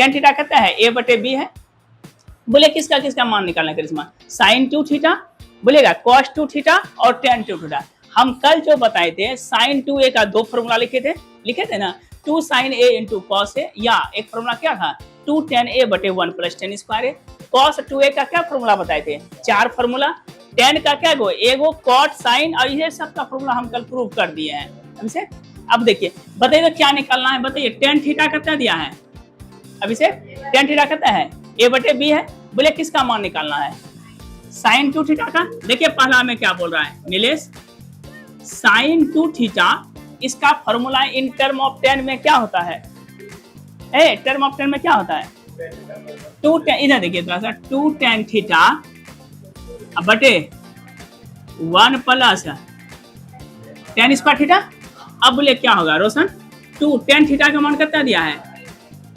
Tan theta कहता है ए बटे बी है। बोले किसका किसका मान निकालना है करिश्मा? साइन 2 थीटा बोलेगा, कॉस 2 थीटा और टेन 2 थीटा। हम कल जो बताए थे साइन 2a का दो फॉर्मूला लिखे थे ना, 2 sin a into cos A, या एक फॉर्मूला क्या था 2 tan a बटे 1 प्लस टेन स्क्वायर ए। कॉस 2a का क्या फॉर्मूला बताए थे? 4 फॉर्मूला। टेन का क्या गो एगो कॉट साइन, और ये सब का फॉर्मूला हम कल प्रूव कर दिए हैं हमसे। अब देखिए बताइए क्या निकालना है, बताइए टेन थीटा कितना दिया है अभी से? टेन थीटा कितना है? a बटे b है। बोले किसका मान निकालना है? साइन 2 थीटा का। देखिए पहला में क्या बोल रहा है नीलेश, साइन 2 थीटा इसका formula in term of ten में क्या होता है? टर्म ऑफ टेन में क्या होता है? 2 tan, इधर देखिए थोड़ा सा, 2 tan थीटा बटे 1 प्लस टेन स्क्वायर थीटा। अब बोले क्या होगा रोशन, 2 tan थीटा का मान कितना दिया है?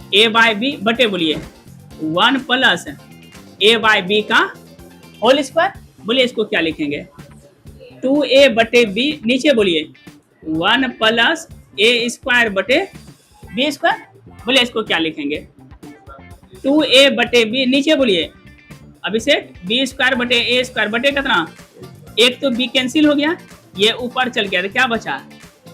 a बाय बी बटे बोलिए 1 प्लस a बाय बी का होल स्क्वायर। बोलिए इसको क्या लिखेंगे? 2a बटे b, नीचे बोलिए 1 प्लस a स्क्वायर बटे b स्क्वायर। बोलिए इसको क्या लिखेंगे? 2a बटे b, नीचे बोलिए अभिषेक b स्क्वायर बटे a स्क्वायर बटे कितना? एक तो b कैंसिल हो गया, ये ऊपर चल गया, तो क्या बचा?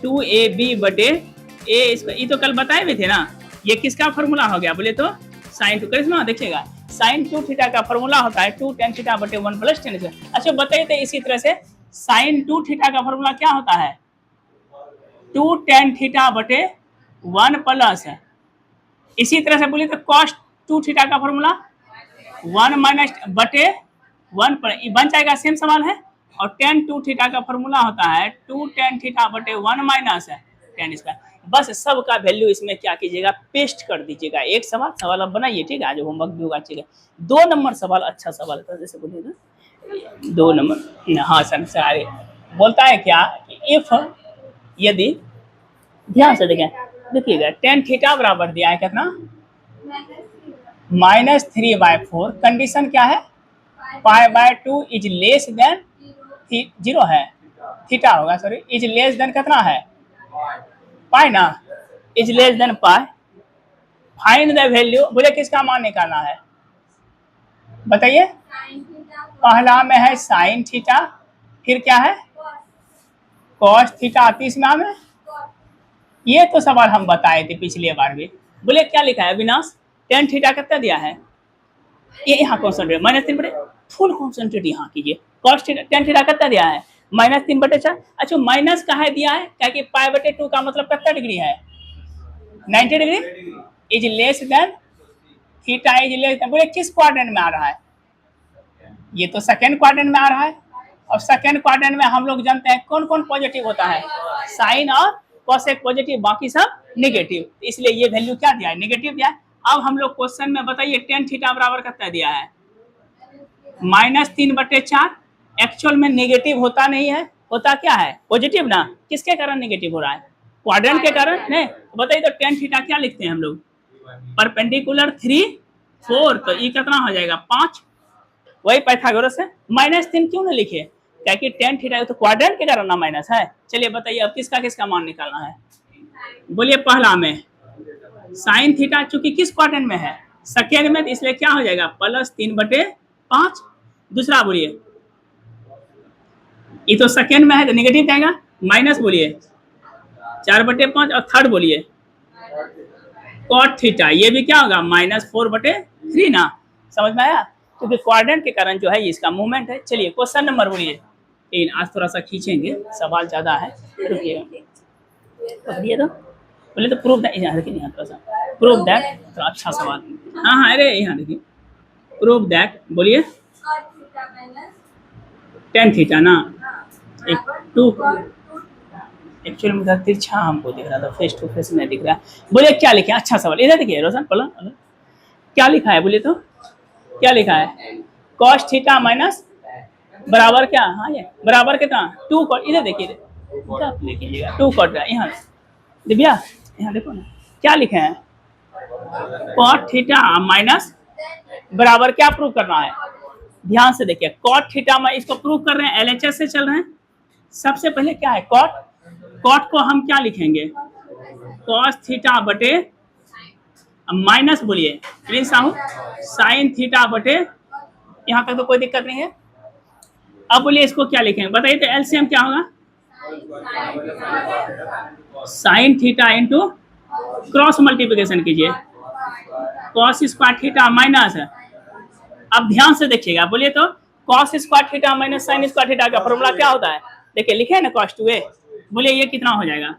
2ab बटे a स्क्वायर। ये तो कल बताए भी थे ना, ये किसका फॉर्मूला हो गया? बोले तो साइन 2। करिश्मा देखिएगा साइन 2 थीटा का फॉर्मूला होता है 2 tan थीटा बटे 1 प्लस टेन स्क्वायर। अच्छा बताइए तो इसी तरह से साइन 2 थीटा का फॉर्मूला क्या होता है? 2 tan थीटा बटे 1 प्लस, इसी तरह से बोलिए तो कॉस 2 थीटा का फॉर्मूला 1 माइनस बटे 1 पर बन जाएगा, सेम सवाल है। और tan 2 थीटा का फॉर्मूला होता है 2 tan थीटा बटे 1 माइनस टेन स्क्वायर। बस सब का वैल्यू इसमें क्या कीजिएगा, पेस्ट कर दीजिएगा। एक सवाल अब बनाइए, ठीक है, आज होमवर्क भी होगा। ठीक है, 2 नंबर सवाल अच्छा सवाल था, जैसे बोलिए ना 2 नंबर। हाँ सर सारे बोलता है क्या, इफ यदि, ध्यान से देखें, देखिएगा tan थीटा बराबर दिया है कितना? -3/4। कंडीशन क्या है? π/2 इज लेस देन 0 है, थीटा होगा, सॉरी, इज लेस देन कितना है? पाई ना, is less than pi. Find the value. बोले किसका मान निकालना है बताइए? पहला में है साइन थीटा, फिर क्या है? कॉस थीटा, तीसरा में ये तो सवाल हम बताए थे पिछले बार भी। बोले क्या लिखा है अविनाश? टेन थीटा कितना दिया है? ये यहाँ कॉन्सेंट्रेट -3 बटे, फुल कॉन्सेंट्रेट यहाँ कीजिए। कॉस थीटा टेन थीटा कितना दिया है? -3 बटे 4। अच्छा माइनस कहा दिया है? क्या कि π/2 का मतलब कितना डिग्री है? 90 degree. Is less than theta is less than, बोले किस क्वाड्रेंट में आ रहा है? ये तो सेकेंड क्वाड्रेंट में आ रहा है, और सेकेंड क्वाड्रेंट में हम लोग जानते हैं कौन कौन पॉजिटिव होता है? साइन और कॉसेक पॉजिटिव, बाकी सब नेगेटिव, इसलिए ये वैल्यू क्या दिया है? नेगेटिव दिया है। अब हम लोग क्वेश्चन में बताइए टेन थीटा बराबर कितना दिया है? -3 बटे 4। एक्चुअल में नेगेटिव होता नहीं है, होता क्या है? पॉजिटिव ना। किसके कारण नेगेटिव हो रहा है? क्वाड्रेंट के कारण नहीं। बताइए तो टेन थीटा क्या लिखते हैं हम लोग? परपेंडिकुलर 3 4, तो ये कितना हो जाएगा? 5। वही पाइथागोरस है। -3 क्यों नहीं लिखे? क्या कि टेन थीटा तो क्वाड्रेंट के कारण ना माइनस है। चलिए बताइए अब किसका किसका मान निकालना है? बोलिए पहला में साइन थीटा, चूंकि किस क्वाड्रेंट में है? सेकेंड में, इसलिए क्या हो जाएगा? +3 बटे 5। दूसरा बोलिए, ये तो सेकेंड में है तो नेगेटिव जाएगा, माइनस बोलिए 4 बटे 5। और थर्ड बोलिए कॉट थीटा, ये भी क्या होगा? -4 बटे 3 ना। समझ में आया? क्योंकि क्वाड्रेंट के कारण जो है इसका मूवमेंट है। चलिए क्वेश्चन नंबर बोलिए। आज थोड़ा सा खींचेंगे, सवाल ज्यादा है, रुकिएगा। पकड़िए तो बोले तो प्रूफ दैट, यहाँ देखिए, यहाँ थोड़ा सा प्रूफ दैट, तो अच्छा सवाल। हाँ हाँ, अरे यहाँ देखिए, प्रूफ दैट, बोलिए टेन थीटा ना, एक 2 एक्चुअली में तिरछा हमको दिख रहा था, फेस टू फेस नहीं दिख रहा। बोलिए क्या लिखा है? अच्छा सवाल, इधर देखिए रोशन, बोलो क्या लिखा है? बोलिए तो क्या लिखा है? कॉस थीटा माइनस बराबर क्या? हाँ ये बराबर कितना? 2 कॉट। इधर देखिए 2 कॉट, यहाँ दिव्या यहाँ देखो ना क्या लिखे हैं? कॉट थीटा माइनस बराबर क्या प्रूव करना है? ध्यान से देखिए, कॉट थीटा में इसको प्रूव कर रहे हैं, LHS से चल रहे हैं। सबसे पहले क्या है? कॉट को हम क्या लिखेंगे? कॉस थीटा बटे माइनस बोलिए प्रिंस साहू साइन थीटा बटे, यहाँ तक तो कोई दिक्कत नहीं है। अब बोलिए इसको क्या लिखेंगे बताइए, तो एलसीएम क्या होगा, sign theta into cross multiplication कीजिए कॉस स्क्वायर थीटा माइनस, अब ध्यान से देखिएगा, बोलिए तो cos square theta minus sign square theta का फॉर्मूला क्या होता है, देखिए लिखे है ना cos 2a, बोलिए ये कितना हो जाएगा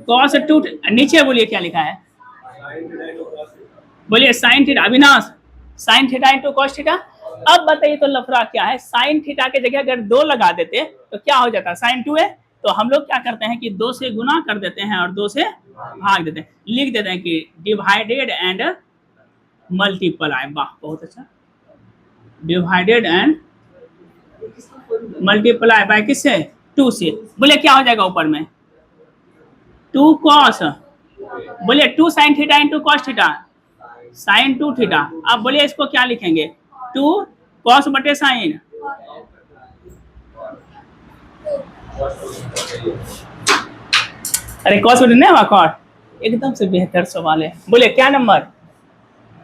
cos 2, नीचे बोलिए क्या लिखा है, बोलिए sine theta, Avinash sign theta into cos theta. अब बताइए तो लफड़ा क्या है, साइन थीटा के जगह अगर 2 लगा देते तो क्या हो जाता है sin 2a, तो हम लोग क्या करते हैं कि 2 से गुना कर देते हैं और 2 से भाग देते हैं, लिख देते हैं कि डिवाइडेड एंड मल्टीप्लाई, वाह बहुत अच्छा, डिवाइडेड एंड मल्टीप्लाई बाय किससे 2 से, बोले क्या हो जाएगा ऊपर में 2 cos, बोलिए 2 sin theta into cos theta sin 2 theta. अब बोलिए इसको क्या लिखेंगे 2 cos बटे साइन, अरे cos बटे नहीं कॉट, एकदम से बेहतर सवाल है, बोलिए क्या नंबर,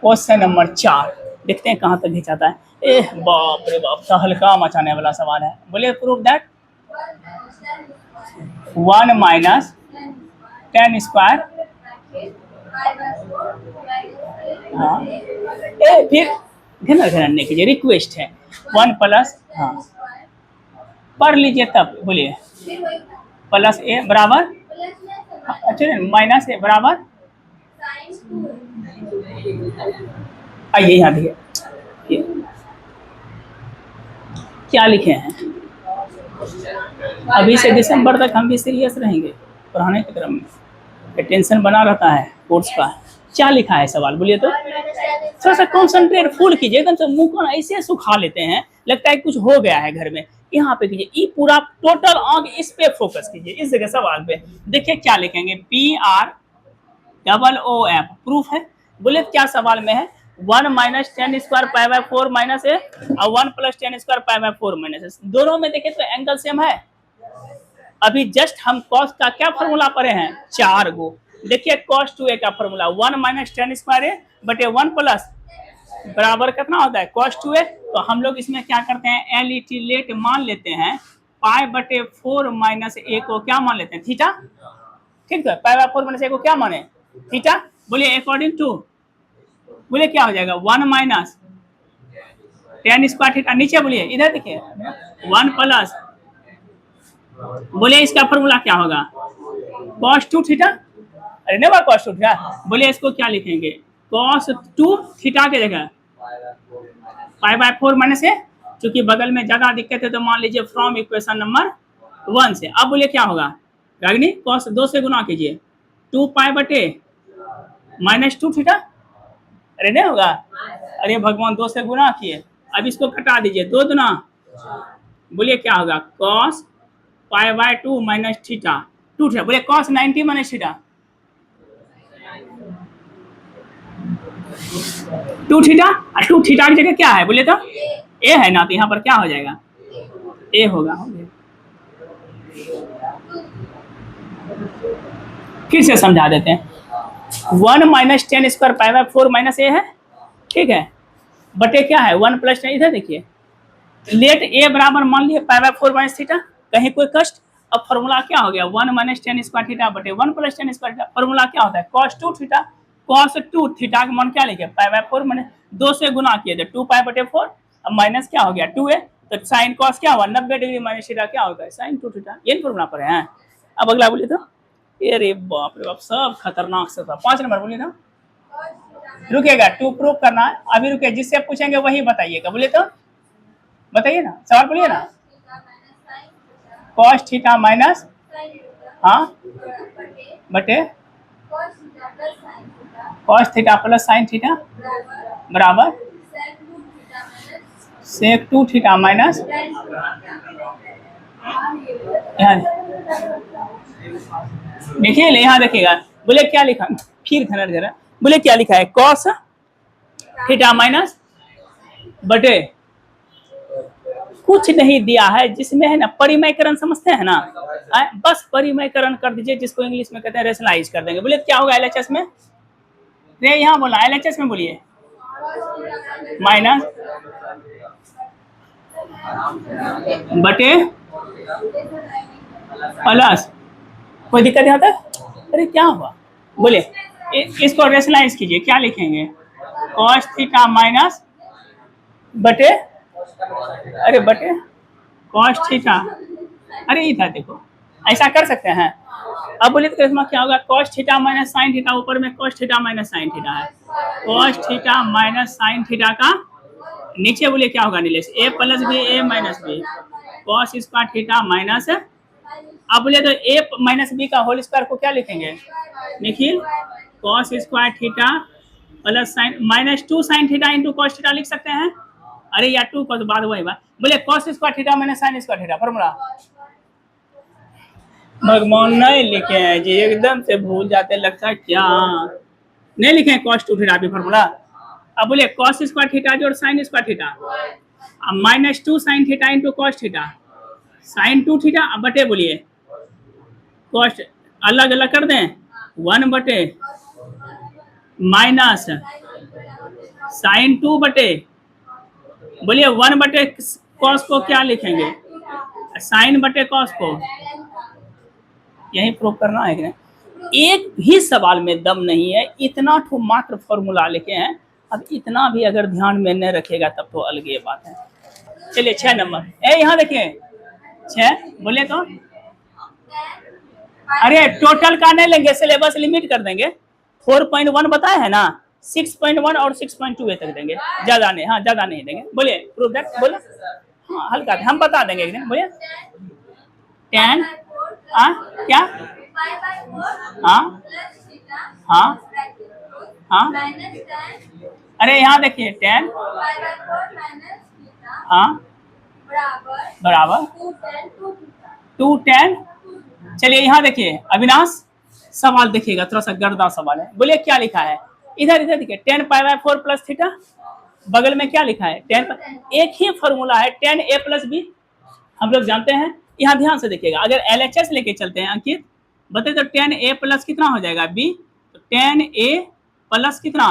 क्वेश्चन नंबर 4, देखते हैं कहाँ तक खिंचाता है, एह बाप रे बाप, तो हल्का मचाने वाला सवाल है, बोलिए prove that 1 minus ten square, हाँ फिर घनर नहीं कीजिए, रिक्वेस्ट है 1 प्लस, हाँ पढ़ लीजिए तब, बोलिए प्लस ए बराबर, अच्छा माइनस ए बराबर, आइए यहाँ देखिए क्या लिखे हैं, अभी से दिसंबर तक हम भी सीरियस रहेंगे पढ़ाने के क्रम में, टेंशन बना रहता है कोर्स का, क्या लिखा है सवाल बोलिए तो, थोड़ा सा कॉन्सेंट्रेट फुल कीजिए, एकदम से मुंह को ऐसे सुखा लेते हैं लगता है कुछ हो गया है घर में, यहाँ पे कीजिए, ये पूरा टोटल आंख इस पे फोकस कीजिए, इस जगह सवाल पे देखिए क्या लिखेंगे PROOF प्रूफ है, बोले क्या सवाल में है 1 minus ten square pi by 4 minus A और 1 plus ten square pi by 4 minus A, दोनों में देखे तो एंगल सेम है, अभी जस्ट हम कॉस का क्या फॉर्मूला पढ़े हैं 4 गो, देखिए cos 2a का फॉर्मूला 1 माइनस टेन स्क्वायर ए बटे 1 प्लस बराबर कितना होता है cos 2a, तो हम लोग इसमें क्या करते हैं एलिटिलेट मान लेते हैं, पाई बटे 4 माइनस ए को क्या मान लेते हैं थीटा, ठीक है पाई बाय 4 माइनस ए को क्या माने थीटा, बोलिए अकॉर्डिंग टू, बोलिए क्या हो जाएगा 1 माइनस टेन स्क्वायर थीटा, नीचे बोलिए इधर देखिए 1 प्लस, बोलिए इसका फॉर्मूला क्या होगा cos 2 थीटा, अरे नहीं बात cos 2 थीटा, बोलिए इसको क्या लिखेंगे cos 2 थीटा के जगह पाई बाय 4 माइनस ए, क्योंकि बगल में ज्यादा दिक्कत है तो मान लीजिए फ्रॉम इक्वेशन नंबर 1 से, अब बोलिए क्या होगा रागनी cos 2 से गुना कीजिए 2 पाई बटे माइनस 2 थीटा, अरे नहीं होगा, अरे भगवान 2 से गुना किए, अब इसको घटा दीजिए 2 दुना, बोलिए क्या होगा cos pi by 2 minus theta 2 theta, बोलिए cos 90 माइनस थीटा 2 थीटा, और 2 थीटा की जगह क्या है बोलिए तो ए है ना, तो यहाँ पर क्या हो जाएगा ए होगा, फिर से समझा देते हैं 1 minus ten square pi by 4 minus A है, ठीक है बटे क्या है 1 प्लस टेन, इधर देखिए लेट ए बराबर मान लिए पाई बाय 4 माइनस थीटा, कहीं कोई कष्ट, अब फॉर्मूला क्या हो गया 1 माइनस टेन स्क्वायर थीटा बटे 1 plus ten square theta, formula क्या होता है cos 2 थीटा, cos 2 थीटा का मान क्या लिखे पाई बाय 4 माइनस 2 से गुना किए थे 2 पाई बटे 4, अब माइनस क्या हो गया 2a, तो साइन cos क्या हुआ 90 डिग्री माइनस थीटा क्या होता है sin 2 थीटा, ये फॉर्मूला पर है। अब अगला बोलिए तो, अरे बाप रे बाप सब खतरनाक से था, 5 नंबर बोलिए ना, रुकेगा 2 प्रूव करना है, अभी रुके जिससे पूछेंगे वही बताइएगा, बोलिए तो बताइए ना सवाल बोलिए ना, cos थीटा माइनस हाँ बटे cos theta plus sin theta बराबर sec 2 थीटा माइनस, देखिए यहाँ देखिएगा, बोले क्या लिखा फिर खनर जरा, बोले क्या लिखा है cos थीटा माइनस बटे, कुछ नहीं दिया है जिसमें है ना परिमयकरण, समझते हैं ना, बस परिमयकरण कर दीजिए, जिसको इंग्लिश में कहते हैं रेशनलाइज कर देंगे, बोले क्या होगा एलएचएस में रे यहाँ बोला LHS में बोलिए माइनस बटे प्लस। कोई दिक्कत यहाँ तक? अरे क्या हुआ बोलिए, इसको रेशनलाइज कीजिए, क्या लिखेंगे? cos थीटा माइनस बटे, अरे बटे cos थीटा, अरे इधर देखो, ऐसा कर सकते हैं। अब बोलिए तो इसमें क्या होगा? cos theta minus sine theta, ऊपर में cos theta minus sine theta है, cos theta minus sine theta का नीचे बोलिए क्या होगा Nilesh? a plus b a minus b cos square theta minus. अब बोलिए तो a माइनस बी का होल स्क्वायर को क्या लिखेंगे Nikhil? cos square theta plus sine minus 2 sine theta into cos theta लिख सकते हैं। अरे या 2 cos बाद वही बात, बोलिए cos square theta minus sign square theta formula. भगवान नहीं लिखे हैं जी, एकदम से भूल जाते, लगता है क्या नहीं लिखे हैं cos 2 थीटा भी फॉर्मूला। अब बोलिए cos स्क्वायर थीटा जोड़ साइन स्क्वायर थीटा, अब minus 2 sine theta into cos theta, sine 2 theta, अब बटे बोलिए cos, अलग अलग कर दें 1 बटे माइनस साइन 2 बटे, बोलिए 1 बटे cos को क्या लिखेंगे? साइन बटे cos को, यही प्रूव करना है कि नहीं? एक भी सवाल में दम नहीं है, इतना ठो मात्र फॉर्मूला लिखे हैं। अब इतना भी अगर ध्यान में नहीं रखेगा तब तो अलग ये बात है। चलिए 6 नंबर, यहाँ देखिए 6, बोले तो अरे टोटल का नहीं लेंगे, सिलेबस लिमिट कर देंगे। 4.1 बताया है ना, 6.1 और 6.2 तक देंगे, ज्यादा नहीं, हाँ ज्यादा नहीं देंगे। बोलिए प्रूव दैट, बोलो हाँ हल्का हम बता देंगे एक दिन। बोलिए 10 क्या, हाँ हाँ हाँ, अरे यहाँ देखिए 10 हाँ बराबर 210। चलिए यहाँ देखिए अविनाश, सवाल देखिएगा, थोड़ा सा गर्दा सवाल है। बोलिए क्या लिखा है इधर? इधर देखिए 10 पाई बाय 4 प्लस थीटा, बगल में क्या लिखा है 10, एक ही फॉर्मूला है 10 a प्लस बी, हम लोग जानते हैं। यहाँ ध्यान से देखिएगा, अगर LHS लेके चलते हैं अंकित बते तो 10 a प्लस कितना हो जाएगा b, तो 10 a प्लस कितना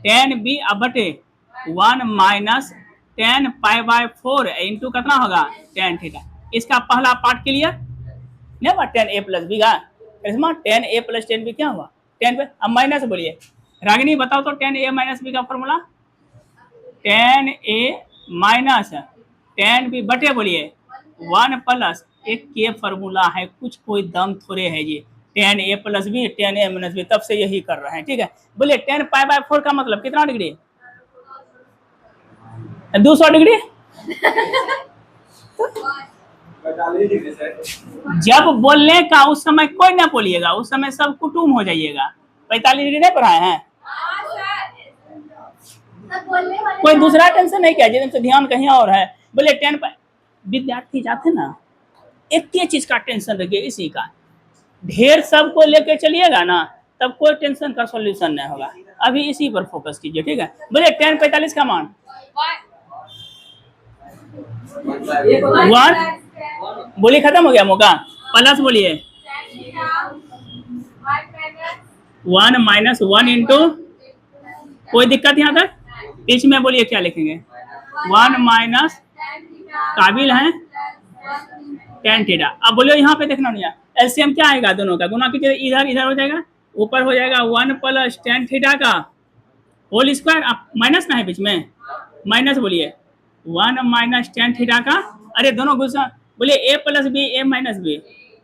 10 b अब बटे 1 माइनस 10 पाई बाय 4 इंटू कितना होगा 10 थीटा। इसका पहला पार्ट क्लियर नहीं हुआ? 10 a प्लस बी का, इसमें 10 a प्लस 10 b क्या हुआ 10 पे। अब माइनस बोलिए रागिनी बताओ तो 10 a माइनस b का फॉर्मूला 10 a माइनस 10 b बटे बोलिए 1 प्लस एक के फॉर्मूला है, कुछ कोई दम थोड़े है जी। 10 a plus b 10 a minus b, तब से यही कर रहे हैं, ठीक है। बोलिए 10 पाई बाय 4 का मतलब कितना डिग्री? 200 डिग्री। जब बोलने का उस समय कोई ना बोलिएगा, उस समय सब कुटुम हो जाइएगा। 45 डिग्री नहीं पढ़ाए हैं? कोई दूसरा टेंशन नहीं किया, जिनसे ध्यान कहीं और है। बोले 10 विद्यार्थी जाते ना, एक ही चीज का टेंशन रखिए, इसी का। ढेर सबको लेके चलिएगा ना तब कोई टेंशन का सॉल्यूशन नहीं होगा। अभी इसी पर फोकस कीजिए, ठीक है। बोले 10 45 का मान 1, बोलिए खत्म हो गया मौका। प्लस बोलिए 1 माइनस 1 इंटू, कोई दिक्कत यहाँ तक? बीच में बोलिए क्या लिखेंगे 1 माइनस काबिल है 10 थीटा। अब बोलिए यहाँ पे देखना नहीं है, एलसीएम क्या आएगा दोनों का, गुना कीजिए, इधर इधर हो जाएगा, ऊपर हो जाएगा 1 प्लस 10 थीटा का होल स्क्वायर। आप माइनस ना है बीच में, माइनस बोलिए 1 माइनस 10 थीटा का, अरे दोनों गुस्सा बोलिए a plus b a minus b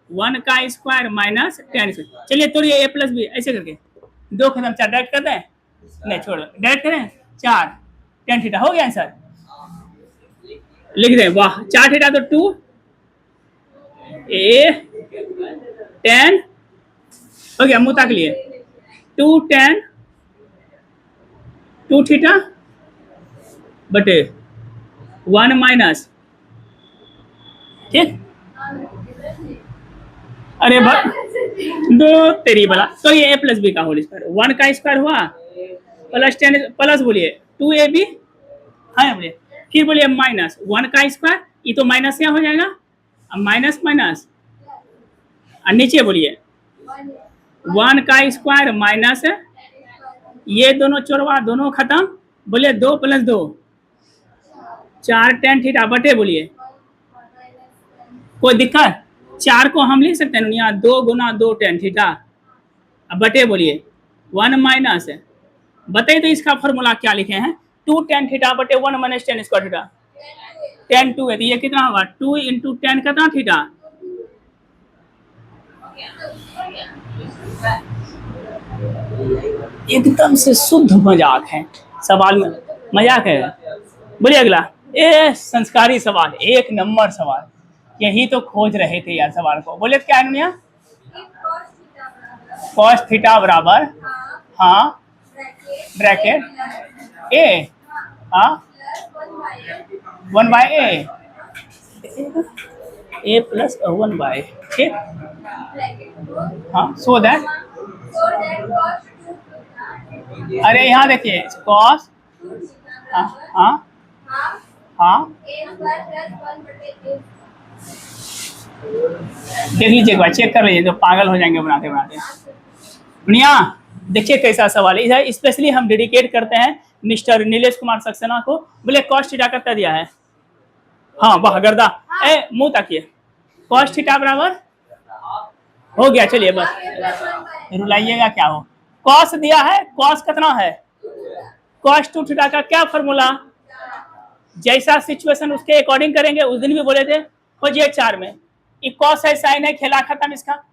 1 का स्क्वायर माइनस 10 स्क्वायर। चलिए तोड़िए a प्लस बी, ऐसे करके 2 खत्म 4 डायरेक्ट कर दें, नहीं छोड़ डायरेक्ट करें 4 10 थीटा हो गया आंसर, लिख दें। वाह 4 थीटा तो 2 a 10 हो गया, मुंह तक लिए 2 10 2 थीटा बटे 1 माइनस, ठीक। अरे दो तेरी बला, तो ये a प्लस बी का होल स्क्वायर 1 का स्क्वायर हुआ प्लस 10 प्लस बोलिए 2ab है, बोलिए फिर बोलिए माइनस 1 का स्क्वायर, ये तो माइनस क्या हो जाएगा, अब माइनस माइनस और नीचे बोलिए 1 का स्क्वायर माइनस ये दोनों चोरवा, दोनों खत्म। बोलिए 2 + 2 4 tan थीटा बटे, बोलिए कोई दिक्कत? 4 को हम लिख सकते हैं यहाँ 2 × 2 tan थीटा, अब बटे बोलिए 1 माइनस, बताइए तो इसका फॉर्मूला क्या लिखे हैं? 2 tan थीटा बटे 1 minus tan square theta, tan 2 है तो ये कितना होगा? 2 × tan कितना थीटा? एकदम से शुद्ध मजाक है, सवाल में मजाक है। बोलिए अगला, ए संस्कारी सवाल, 1 नंबर सवाल, यही तो खोज रहे थे यार सवाल को। बोले क्या है दुनिया? cos थीटा बराबर, हाँ ब्रैकेट ए, हाँ 1/a, a + 1/, ठीक, हाँ सो दैट, अरे यहाँ देखिए cos, हाँ हाँ हाँ, देख लीजिए एक बार, चेक कर लीजिए तो पागल हो जाएंगे बनाते बनाते। दुनिया देखिए कैसा सवाल है, स्पेशली हम डेडिकेट करते हैं मिस्टर नीलेश कुमार सक्सेना को। बोले cos थीटा कितना दिया है? हाँ वाह गर्दा, ए मुंह ताकिए, cos थीटा बराबर हो गया, चलिए बस रुलाइएगा क्या हो। cos दिया है, cos कितना है? cos 2 थीटा का क्या फॉर्मूला? जैसा सिचुएशन उसके अकॉर्डिंग करेंगे। उस दिन भी बोले थे खोजिए 4 में, ये cos है साइन है, खेला खत्म इसका।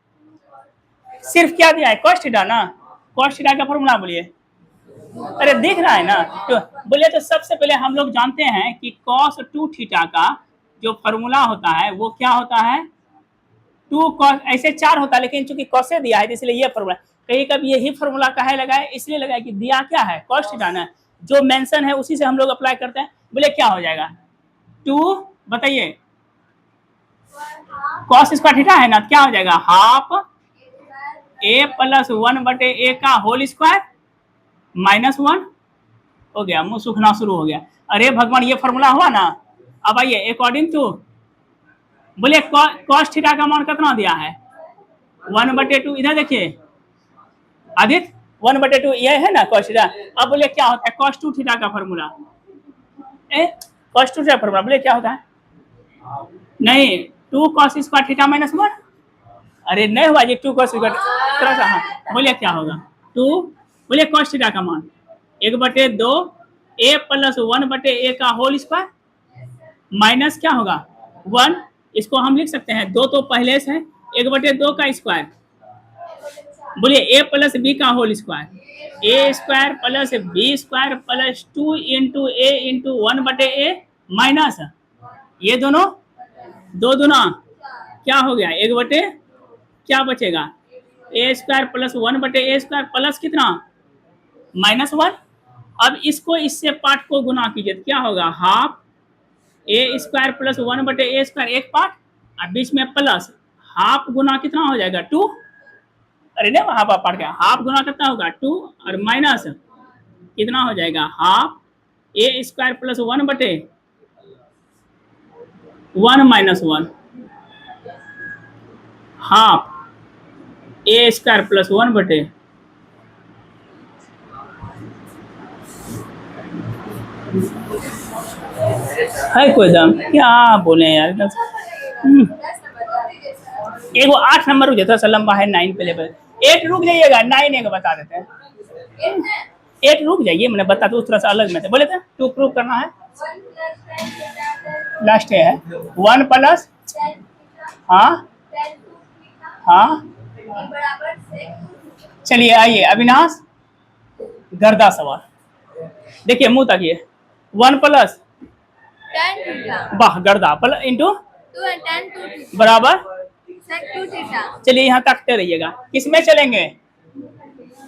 सिर्फ क्या दिया है? cos थीटा ना, cos थीटा का फॉर्मूला बोलिए। अरे दिख रहा है ना, तो बोलिए तो सबसे पहले हम लोग जानते हैं कि cos 2 थीटा का जो फॉर्मूला होता है वो क्या होता है? 2 cos, ऐसे 4 होता है लेकिन चूंकि cos दिया है इसलिए ये फॉर्मूला। कहीं कभी यही फॉर्मूला काहे लगाए? इसलिए लगाए कि दिया क्या है? cos थीटा ना, जो मेंशन है उसी से हम लोग अप्लाई करते हैं। बोले क्या हो जाएगा? 2, बताइए cos स्क्वायर थीटा है ना, क्या हो जाएगा? हाफ a + 1/a का होल स्क्वायर -1 हो गया, मुंह सूखना शुरू हो गया। अरे भगवान ये फॉर्मूला हुआ ना। अब आइए अकॉर्डिंग टू, बोलिए cos थीटा का मान कितना दिया है? 1/2, इधर देखिए आदित्य 1/2 ये है ना cos थीटा। अब बोलिए क्या होता है cos 2 थीटा का फॉर्मूला? cos 2 थीटा फॉर्मूला बोलिए क्या होता है? नहीं 2 cos स्क्वायर थीटा -1, अरे नहीं हुआ ये 2 cos स्क्वायर थोड़ा सा, हाँ बोलिए क्या होगा? 2, बोलिए cos थीटा का मान 1/2 a + 1/a का होल स्क्वायर माइनस क्या होगा 1, इसको हम लिख सकते हैं 2 तो पहले से है, 1/2 का स्क्वायर, बोलिए a + b का whole square, a square + b square + 2 × a × 1/a minus ये दोनों 2 दूना क्या हो गया 1/, क्या बचेगा a square + 1/a square plus कितना -1। अब इसको इससे पार्ट को गुना कीजिए तो क्या होगा? Half a square + 1/a square एक पार्ट और बीच में प्लस हाफ गुना कितना हो जाएगा 2, अरे नहीं हाफ पार्ट क्या, हाफ गुना कितना होगा 2 और माइनस कितना हो जाएगा half a square + 1/1 -1 half a square + 1/, है कोई दम क्या बोले यार। एगो 8 नंबर रुक जाता, लंबा है 9 पे लेवल, 8 रुक जाइएगा, 9 एक बता देते हैं। 8 रुक जाइए, मैंने बता तो थोड़ा सा अलग में थे, बोले थे 2 प्रूव करना है, लास्ट है 1 +, हाँ हाँ, चलिए आइए अविनाश गर्दा सवाल, देखिए मुंह ताकिए 1 + वाह गर्दा इंटू बराबर, चलिए यहाँ तकते रहिएगा, किसमें चलेंगे?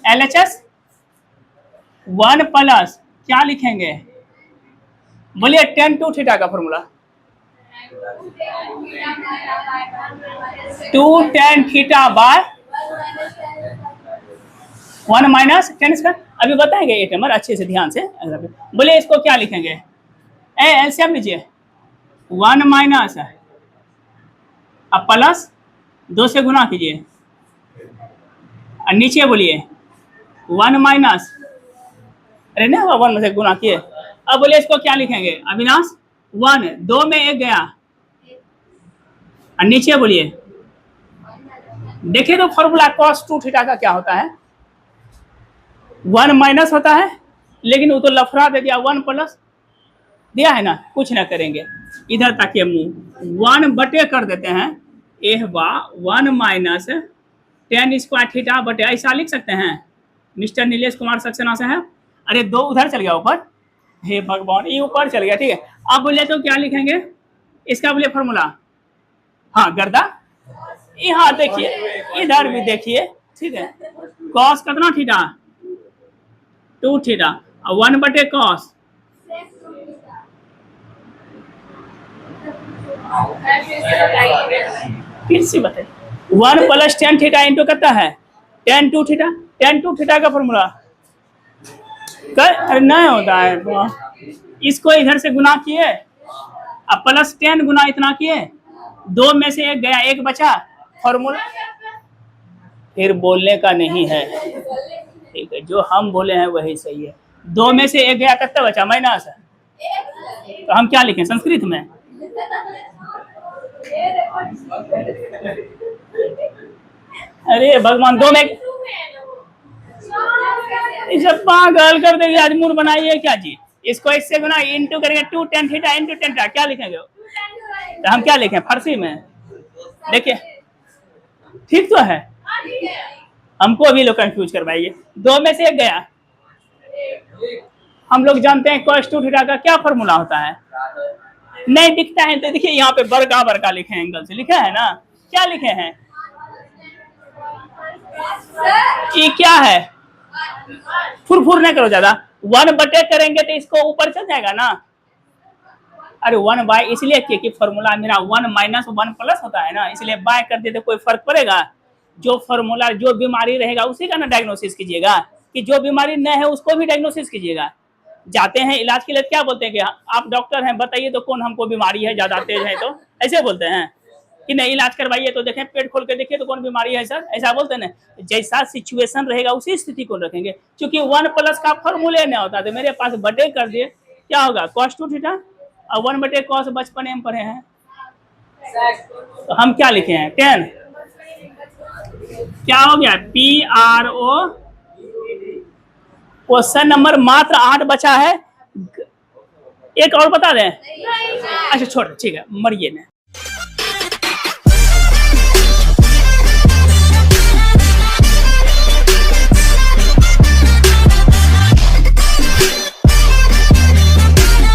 LHS 1 + क्या लिखेंगे? बोलिए tan 2 थीटा का formula 2 tan theta by 1 minus tan square. अभी बताएंगे 8 नंबर अच्छे से ध्यान से। बोलिए इसको क्या लिखेंगे? एलसीएम लीजिए 1 माइनस अब प्लस 2 से गुना कीजिए और नीचे बोलिए 1 माइनस अरे नहीं हुआ, 1 में से गुना किए। अब बोले इसको क्या लिखेंगे अविनाश? 1, 2 में 1 गया और नीचे बोलिए, देखिए तो फॉर्मूला cos 2 थीटा का क्या होता है, 1 माइनस होता है, लेकिन वो तो लफड़ा दे दिया, 1 प्लस दिया है ना, कुछ ना करेंगे, इधर ताकि मुंह 1 बटे कर देते हैं, 1 माइनस tan स्क्वायर थीटा बटे, ऐसा लिख सकते हैं मिस्टर नीलेश कुमार सक्सेना साहब। अरे 2 उधर चल गया ऊपर, हे भगवान ये ऊपर चल गया, ठीक है। अब बोले तो क्या लिखेंगे इसका, बोले फॉर्मूला, हाँ गर्दा, यहाँ देखिए इधर भी देखिए, ठीक है, कॉस कितना थीटा, 2 थीटा, 1 बटे कॉस, फिर से बताइए, 1 प्लस tan थीटा इंटू कितना है tan 2 थीटा, tan 2 थीटा का फॉर्मूला अरे नहीं होता है, इसको इधर से गुना किए, अब प्लस 10 गुना इतना किए, 2 में से 1 गया, 1 बचा, फॉर्मूला फिर बोलने का नहीं है, ठीक है, जो हम बोले हैं वही सही है। 2 में से 1 गया, कितना बचा माइनस, तो हम क्या लिखें संस्कृत में, अरे भगवान 2 में इसे पागल कर देंगे, आज मूड बनाइए क्या जी, इसको इससे गुना इंटू करेंगे, 2 tan theta into tan theta, क्या लिखेंगे, तो हम क्या लिखें फारसी में, देखिए ठीक तो है, हमको अभी लोग कंफ्यूज करवाइए। 2 में से 1 गया, हम लोग जानते हैं cos 2 थीटा का क्या फॉर्मूला होता है, नहीं दिखता है तो देखिए यहाँ पे बड़का बड़का लिखे हैं, एंगल से लिखा है ना, क्या लिखे हैं, ये क्या है, फुरफुर नहीं करो ज्यादा, 1 बटे करेंगे तो इसको ऊपर चल जाएगा ना, अरे 1 बाय इसलिए किया कि फॉर्मूला मेरा 1 माइनस 1 प्लस होता है ना, इसलिए बाय कर देते, कोई फर्क पड़ेगा, जो फॉर्मूला जो बीमारी रहेगा उसी का ना डायग्नोसिस कीजिएगा, कि जो बीमारी न है उसको भी डायग्नोसिस कीजिएगा। जाते हैं इलाज के लिए क्या बोलते हैं कि आप डॉक्टर हैं बताइए तो कौन हमको बीमारी है, ज्यादा तेज है, तो ऐसे बोलते हैं कि नहीं इलाज करवाइए तो देखें, पेट खोल के देखिए तो कौन बीमारी है सर, ऐसा बोलते हैं ना। जैसा सिचुएशन रहेगा उसी स्थिति को रखेंगे, क्योंकि 1 प्लस का फॉर्मूले नहीं होता, तो मेरे पास बटे कर दिए, क्या होगा cos 2 थीटा, और 1 बटे cos बचपन में पढ़े हैं, तो हम क्या लिखे हैं 10, क्या हो गया PRO, क्वेश्चन नंबर मात्र 8 बचा है, एक और बता दें, अच्छा छोड़ ठीक है, मरिए ने